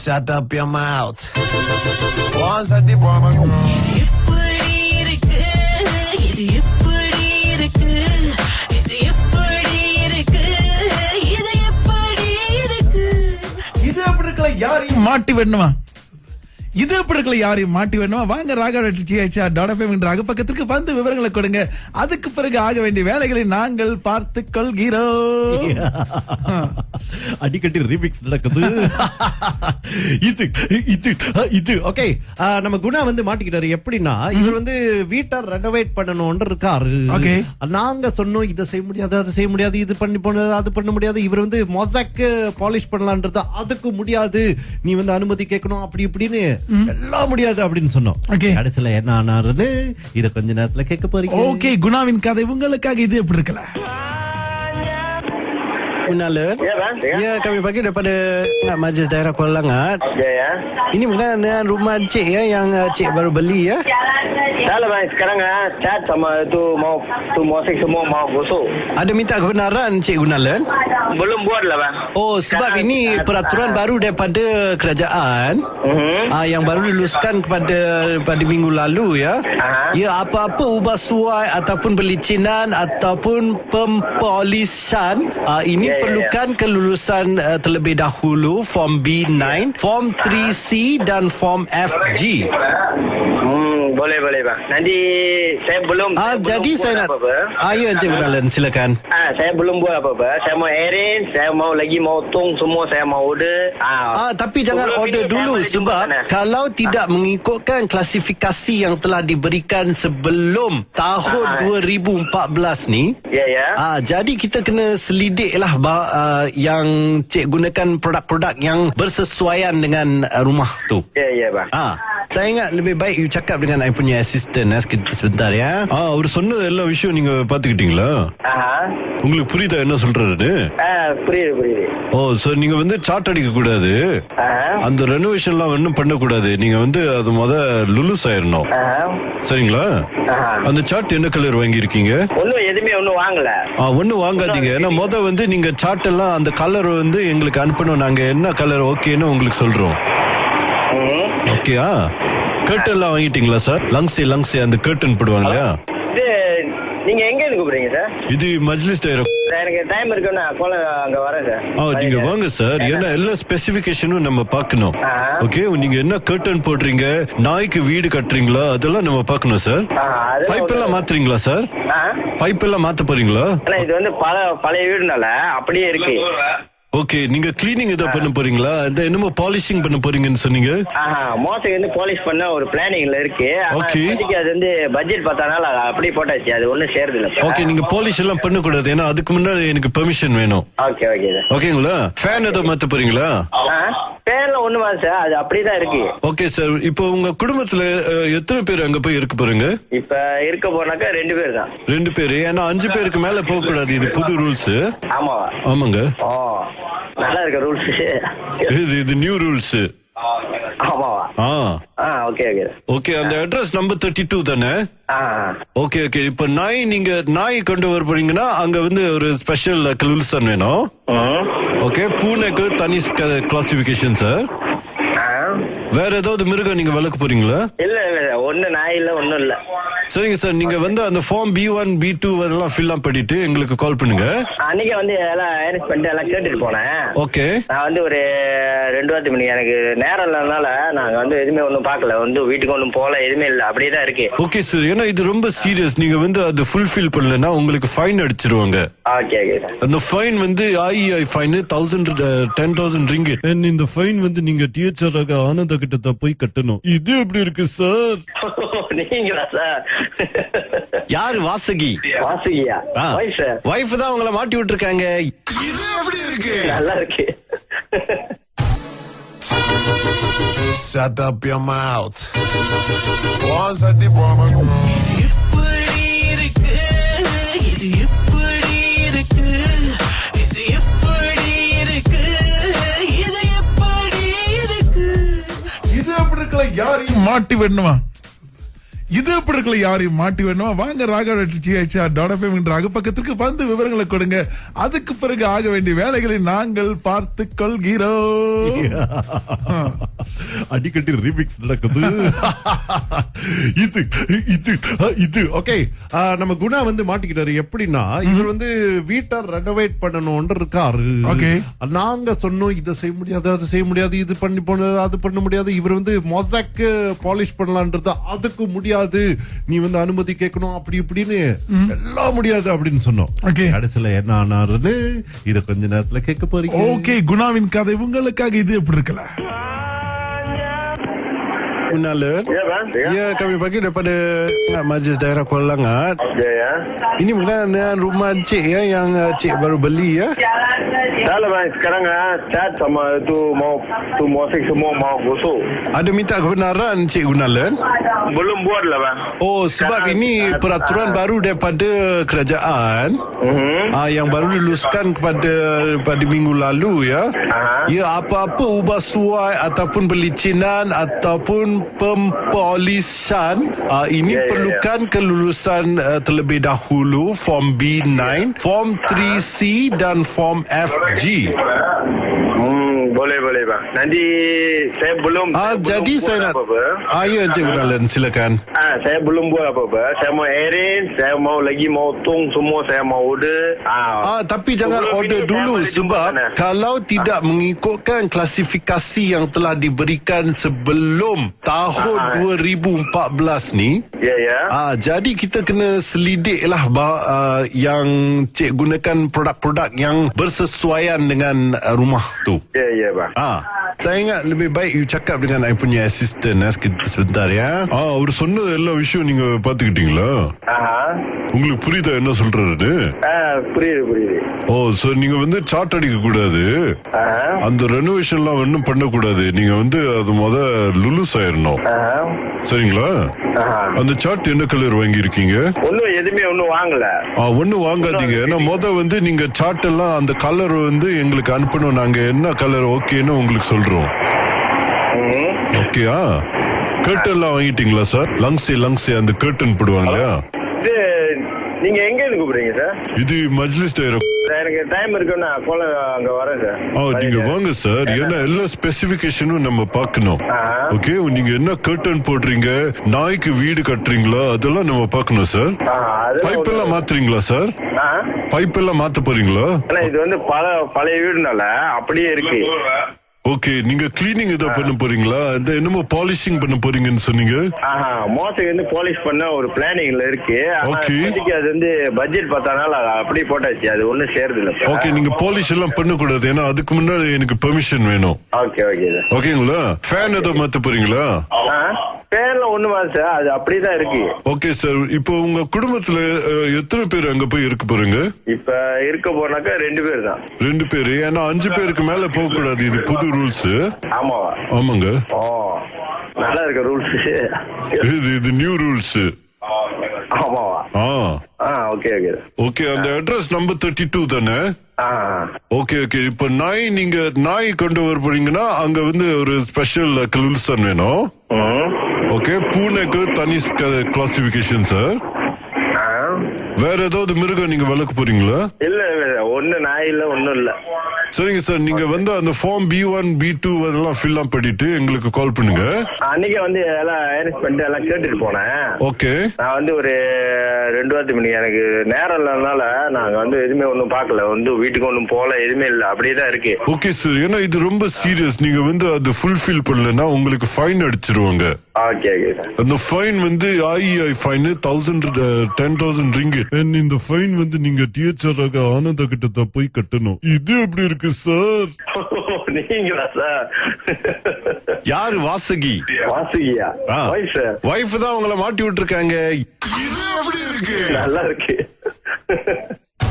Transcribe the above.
Shut up your mouth. Once I did one. எப்படி இருக்கு இது எப்படி இருக்கு இது எப்படி இருக்கு இது எப்படி இருக்கு இது அப்படி இருக்கல யாரையும் மாட்டி வேணுமா இது அப்படி இருக்கல யாரையும் மாட்டி வேணுமா வாங்க ராகா.fm என்ற அகப்பக்கத்திற்கு வந்து விவரங்களை கொடுங்க. அதுக்கு பிறகு ஆக வேண்டிய வேலைகளை நாங்கள் பார்த்துக் கொள்கிறோம். அடிக்கடி ரீமிக்ஸ் நடக்குது. இது இது இது ஓகே. நம்ம குணா வந்து மாட்டிக்கிட்டாரு. எப்படின்னா இவர் வந்து வீட்டை ரெனோவேட் பண்ணணும்னு இருக்காரு. Okay. நாங்க சொன்னோம் இதை செய்ய முடியாது அதை செய்ய முடியாது இது பண்ணி போனது அது பண்ண முடியாது. இவர் வந்து மொசாக் பாலிஷ் பண்ணலான்றது அதுக்கு முடியாது. நீ வந்து அனுமதி கேட்கணும் அப்படி இப்படின்னு எல்லாம் முடியாது அப்படின்னு சொன்னோம். Okay. கடைசியில என்ன ஆனாருன்னு இத கொஞ்ச நேரத்துல கேட்க போறீங்க. ஓகே, குணாவின் கதை உங்களுக்காக. இது எப்படி இருக்கல Gunalan. Ya bang. Ya, kami bagi daripada Majlis Daerah Kuala Langat. Ya. Ini bukan rumah Cik ya yang Cik baru beli ya. Salah bang, sekarang cat sama tu mau musik semua mau gosok. Ada minta kebenaran Cik Gunalan? Belum buat lah bang. Oh, sebab Sekarang, ini peraturan baru daripada kerajaan yang baru diluluskan pada minggu lalu ya. Ya, apa-apa ubah suai ataupun pelicinan ataupun pempolisan ini perlukan kelulusan terlebih dahulu form B9, form 3C dan form FG. Boleh bang. Nanti saya belum. Jadi saya nak. Ya Encik Gunalan, silakan. Saya belum buat apa-apa. Saya mau arrange, saya mau lagi mau tong semua, saya mau order. Tapi jangan order dulu sebab kalau tidak mengikutkan klasifikasi yang telah diberikan sebelum tahun 2014 ni. Ya. Jadi kita kena selidik lah yang Cik gunakan produk-produk yang bersesuaian dengan rumah tu. Ya bang. Saya ingat lebih baik you cakap dengan I punya assistant sebentar ya. அவர் சொன்ன எல்லா விஷயம் நீங்க பாத்துக்கிட்டீங்களா? உங்களுக்கு புரியுதா என்ன சொல்றாரு? புரியுது. ஓ, so நீங்க வந்து சார்ட் அடிக்க கூடாது. அந்த ரெனோவேஷன்லாம் ஒன்னும் பண்ண கூடாது. நீங்க வந்து அது லுலுஸ் ஆயிரணும். சரிங்களா? அந்த சார்ட் என்ன கலர் வாங்கி இருக்கீங்க? ஒன்னும் வாங்கல. ஒன்னும் வாங்காதீங்க. ஏன்னா வந்து நீங்க சார்ட் எல்லாம் அந்த கலர் வந்து எங்களுக்கு அனுப்பணும். நாங்க என்ன கலர் ஓகேன்னு உங்களுக்கு சொல்றோம். ஓகேயா? கர்டன் எல்லாம் வாங்கிட்டீங்களா சார்? லங்ஸே அந்த கர்டன் போடுவாங்க இல்லையா? நீங்க எங்க இருந்து கூப்பிடுறீங்க சார்? இது மஜ்லிஸ் டைரக்ட். எனக்கு டைம் இருக்குன்னா அங்க வரேன் சார். நீங்க வாங்க சார். ஏன்னா எல்லா ஸ்பெசிபிகேஷனும் நம்ம பார்க்கணும். ஓகே, நீங்க என்ன கர்டன் போடுறீங்க, நாய்க்கு வீடு கட்டுறீங்களா, அதெல்லாம் நம்ம பார்க்கணும் சார். பைப் எல்லாம் மாத்துறீங்களா சார்? பைப் எல்லாம் மாத்த போறீங்களா? இது வந்து பழைய வீடுனால அப்படியே இருக்கு. ஓகே, நீங்க கிளீனிங் ஏதோ பண்ண போறீங்களா? என்னமோ பாலிஷிங் பண்ண போறீங்கன்னு சொன்னீங்க. மோசக்கு வந்து பாலிஷ் பண்ண ஒரு பிளானிங்ல இருக்கு. ஓகே, அது வந்து பட்ஜெட் பார்த்தனால அப்படியே போட்டாச்சு. அது ஒண்ணும் சேர்றது இல்ல. ஓகே, நீங்க பாலிஷ் எல்லாம் பண்ண கூடாது. ஏன்னா அதுக்கு முன்னாடி எனக்கு பெர்மிஷன் வேணும். ஓகே ஓகேங்களா? ஃபேன் ஏதோ மாத்த போறீங்களா? ஃபேன்ல ஒண்ணுமா சார், அது அப்படிதான் இருக்கு. Okay sir. இப்போ உங்க குடும்பத்துல எத்தனை பேர் அங்க போய் இருக்க போறீங்க? இப்ப இருக்க போனாக்கா 2 பேர் தான். 2 பேரு. ஏன்னா 5 பேருக்கு மேல போக கூடாது. இது புது ரூல்ஸ். ஆமாங்க. நல்லா இருக்க ரூல்ஸ். இது நியூ ரூல்ஸ். ஓகே, அந்த அட்ரஸ் நம்பர் 32 தானே? ஓகே. இப்ப நாய் கொண்டு வர போறீங்கன்னா அங்க வந்து ஒரு ஸ்பெஷல் கிளூல்சன் வேணும். ஓகே, பூனைக்கு தனி கிளாசிபிகேஷன் சார். வேற ஏதாவது மிருகம் நீங்க வளர்க்க போறீங்களா? இல்ல ஒண்ணு நாய் இல்ல ஒண்ணும் இல்ல. சரிங்க சார். நீங்க வந்து அந்த ஃபார்ம் B1 B2 அதெல்லாம் ஃபில் பண்ணிட்டு எங்களுக்கு கால் பண்ணுங்க. அன்னைக்கு வந்து எல்லாம் அரேஞ்ச் பண்ணிட்டு எல்லாம் கேட்டுட்டு போனேன். ஓகே, நான் வந்து ஒரு 2 வாரத்துக்கு முன்னாடி எனக்கு நேரம் இல்லாதனால நாங்க வந்து எதுவுமே ஒண்ணும் பார்க்கல. வந்து வீட்டுக்கு ஒண்ணும் போல எதுவுமே இல்ல, அப்படியே தான் இருக்கு. Okay sir. ஏன்னா இது ரொம்ப சீரியஸ். நீங்க வந்து அது ஃபுல்ஃபில் பண்ணலன்னா உங்களுக்கு ஃபைன் அடிச்சிருவாங்க. ஓகே. அந்த ஃபைன் வந்து IEI ஃபைன் 10,000 ரிங்கிட். இந்த ஃபைன் வந்து நீங்க டிஹெச்ஆர் ஆனந்த கிட்ட போய் கட்டணும். இது எப்படி இருக்கு சார்? நீங்களா சார்? யாரு? வாசகியா? வைஃப் தான் உங்களை மாட்டி விட்டுருக்காங்க. இது எப்படி இருக்கு? நல்லா இருக்கு. Shut up your mouth. Once I did one. எப்படி இருக்கு இது எப்படி இருக்கு இது எப்படி இருக்கு இது எப்படி இருக்கு இது அப்படி இருக்கல யாரையும் மாட்டி வேணுமா இது எப்படி இருக்கல யாரையும் மாட்டி வேணுமா வாங்க ராகா.fm என்ற அகப்பக்கத்திற்கு வந்து விவரங்களை கொடுங்க. அதுக்கு பிறகு ஆக வேண்டிய வேலைகளை நாங்கள் பார்த்து கொள்கிறோம். அடிக்கடி ரீமிக்ஸ் நடக்குது. இது இது இது ஓகே. நம்ம குணா வந்து மாட்டிக்கிட்டாரு. எப்படின்னா இவர் வந்து வீட்டை ரெனோவேட் பண்ணணும்னு இருக்காரு. Okay. நாங்க சொன்னோம் இதை செய்ய முடியாது, அது செய்ய முடியாது, இது பண்ணி போனது அது பண்ண முடியாது. இவர் வந்து மொசாக் பாலிஷ் பண்ணலான்றது அதுக்கு முடியாது, நீ வந்து அனுமதி கேட்கணும் அப்படி இப்படின்னு எல்லாம் முடியாது அப்படின்னு சொன்னோம். Okay. கடைசியில என்ன ஆனாருன்னு இத கொஞ்ச நேரத்துல கேட்க போறீங்க. ஓகே, குணாவின் கதை உங்களுக்காக. இது எப்படி இருக்கல Gunalan. Ya, kami pagi daripada Majlis Daerah Kuala Langat. Ini mengenai rumah Encik ya, yang Encik baru beli ya. Dah lah bang, sekarang cat sama tu mau tu musik semua mau gosok. Ada minta kebenaran Encik Gunalan? Belum buat lah bang. Oh, sebab ini peraturan baru daripada kerajaan yang baru diluluskan pada minggu lalu ya. Ya, apa-apa ubah suai ataupun pelicinan ataupun pempolisan ini perlukan kelulusan terlebih dahulu Form B9, Form 3C dan Form FG. Boleh bang. Nanti saya belum. Jadi saya nak. Ya Encik Gunalan, silakan. Saya belum buat apa-apa. Saya mau arrange, saya mau lagi mau tung semua, saya mau order. Tapi jangan order dulu sebab kalau tidak mengikutkan klasifikasi yang telah diberikan sebelum tahun 2014 ni. Ya. Jadi kita kena selidik lah yang Cik gunakan produk-produk yang bersesuaian dengan rumah tu. Ya bang. Saya ingat lebih baik you cakap dengan I punya assistant sebentar ya. அவர் சொன்ன எல்லா விஷயம் நீங்க பாத்துக்கிட்டீங்களா? உங்களுக்கு புரியுதா என்ன சொல்றாரு? புரியுது. So நீங்க வந்து சார்ட் அடிக்க கூடாது, அந்த ரெனோவேஷன்லாம் ஒன்னும் பண்ண கூடாது. நீங்க வந்து அது லுலுஸ் ஆயிரணும். சரிங்களா? அந்த சார்ட் என்ன கலர் வாங்கி இருக்கீங்க? எதுவுமே ஒன்னும் வாங்கல. ஒன்னும் வாங்காதீங்க. ஏன்னா முதல்ல நீங்க சார்ட் எல்லாம் அந்த கலர் எங்களுக்கு அனுப்பணும். நாங்க என்ன கலர் ஓகேன்னு உங்களுக்கு சொல்றோம். ஓகேயா? கர்டன் எல்லாம் வாங்கிட்டீங்களா சார்? லங்ஸே அந்த கர்டன் போடுவாங்க இல்லையா? நீங்க எங்க இருந்து கூப்பிடுறீங்க சார்? இது மஜ்லிஸ் டைரா. எனக்கு டைம் இருக்குன்னா அங்க வரேன் சார். நீங்க வாங்க சார். ஏன்னா எல்லா ஸ்பெசிபிகேஷனும் நம்ம பார்க்கணும். ஓகே, நீங்க என்ன கர்டன் போடுறீங்க, நாய்க்கு வீடு கட்டுறீங்களா, அதெல்லாம் நம்ம பார்க்கணும் சார். பைப் எல்லாம் மாத்துறீங்களா சார்? பைப் எல்லாம் மாத்த போறீங்களா? இது வந்து பழைய வீடுனால அப்படியே இருக்கு. ஓகே, நீங்க கிளீனிங் ஏதாவது பண்ண போறீங்களா? இந்த என்னமோ பாலிஷிங் பண்ண போறீங்கன்னு சொன்னீங்க. மோசைக்கு வந்து பாலிஷ் பண்ண ஒரு பிளானிங்ல இருக்கு. ஓகே, அது வந்து பட்ஜெட் பார்த்தனால அப்படியே போட்டாச்சு. அது ஒண்ணும் சேருது இல்ல. ஓகே, நீங்க பாலிஷ் எல்லாம் பண்ண கூடாது. ஏன்னா அதுக்கு முன்னாடி எனக்கு பெர்மிஷன் வேணும். ஓகேங்களா? ஃபேன் ஏதாவது மாத்த போறீங்களா? ஃபேன்லாம் ஒண்ணு மாத்த, அது அப்படிதான் இருக்கு. ஓகே சார், இப்போ உங்க குடும்பத்துல எத்தனை பேர் அங்க போய் இருக்க போறீங்க? இப்ப இருக்க போனாக்கா 2 பேர் தான். 2 பேர். ஏன்னா 5 பேருக்கு மேல போக கூடாது. இது புது ரூல்ஸ். ஆமாங்க. நல்லா இருக்க ரூல்ஸ். இது நியூ ரூல்ஸ். ஓகே, அந்த அட்ரஸ் நம்பர் 32 தானே? ஓகே. இப்ப நீங்க நாய் கொண்டு வர போறீங்கன்னா அங்க வந்து ஒரு ஸ்பெஷல் கலூல்சன் வேணும். ஓகே, பூனைக்கு தனி கிளாசிபிகேஷன் சார். வேற ஏதாவது மிருகம் நீங்க வளர்க்க போறீங்களா? இல்ல, ஒண்ணு நாய் இல்ல, ஒண்ணும் இல்ல. சரிங்க சார், நீங்க வந்து அந்த ஃபார்ம் B1 B2 அதெல்லாம் ஃபில் பண்ணிட்டு எங்களுக்கு கால் பண்ணுங்க. அன்னைக்கு வந்து எல்லாம் அரேஞ்ச் பண்ணிட்டு எல்லாம் கேட்டுட்டு போனேன். ஓகே, நான் வந்து ஒரு 2 வாரத்துக்கு முன்னாடி எனக்கு நேரம் இல்லாதனால நாங்க வந்து எதுவுமே ஒன்னும் பாக்கல, வந்து வீட்டுக்கு ஒன்னும் போல, எதுவுமே இல்ல, அப்படியேதான் இருக்கு. ஓகே சார், ஏன்னா இது ரொம்ப சீரியஸ். நீங்க வந்து அது ஃபுல்ஃபில் பண்ணலன்னா உங்களுக்கு ஃபைன் அடிச்சிருவாங்க. அந்த ஃபைன் வந்து ஃபைன் 10,000 ringgit. இந்த ஃபைன் வந்து நீங்க டிஹெச்ஆர் ஆனந்த கிட்ட போய் கட்டணும். இது எப்படி இருக்கு சார்? நீங்களா சார்? யாரு? வாசுகியா? வைஃப் தான் உங்களை மாட்டி விட்டுருக்காங்க. இது எப்படி இருக்கு? நல்லா இருக்கு.